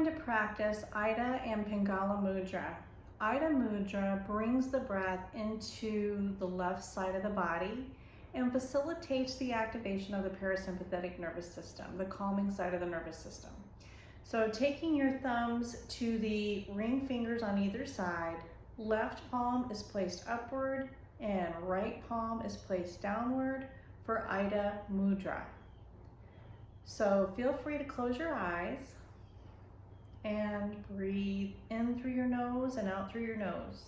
going to practice Ida and Pingala Mudra. Ida Mudra brings the breath into the left side of the body and facilitates the activation of the parasympathetic nervous system, the calming side of the nervous system. So taking your thumbs to the ring fingers on either side, left palm is placed upward and right palm is placed downward for Ida Mudra. So feel free to close your eyes and breathe in through your nose and out through your nose.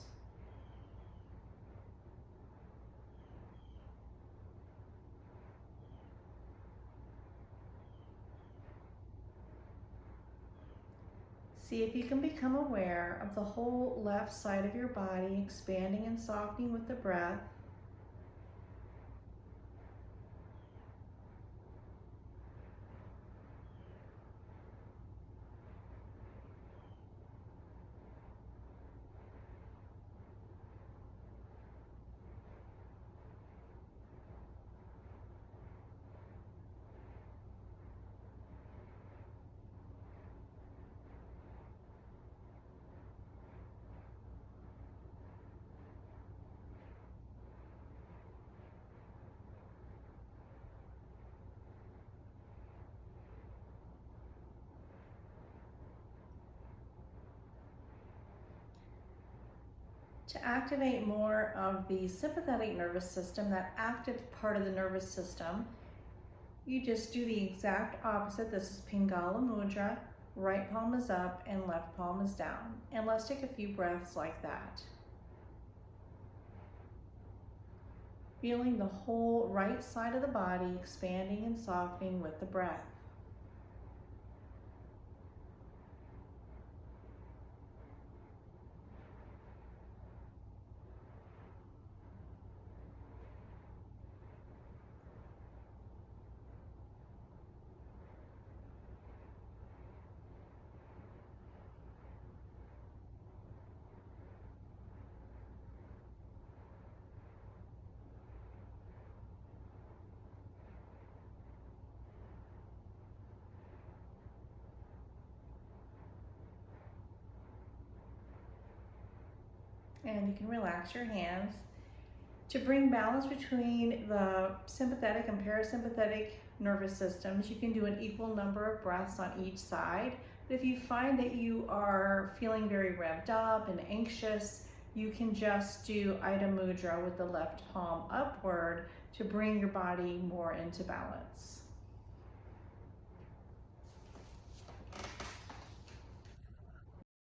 See if you can become aware of the whole left side of your body expanding and softening with the breath. To activate more of the sympathetic nervous system, that active part of the nervous system, you just do the exact opposite. This is Pingala Mudra. Right palm is up and left palm is down. And let's take a few breaths like that. Feeling the whole right side of the body expanding and softening with the breath. And you can relax your hands. To bring balance between the sympathetic and parasympathetic nervous systems, you can do an equal number of breaths on each side. But if you find that you are feeling very revved up and anxious, you can just do Ida Mudra with the left palm upward to bring your body more into balance.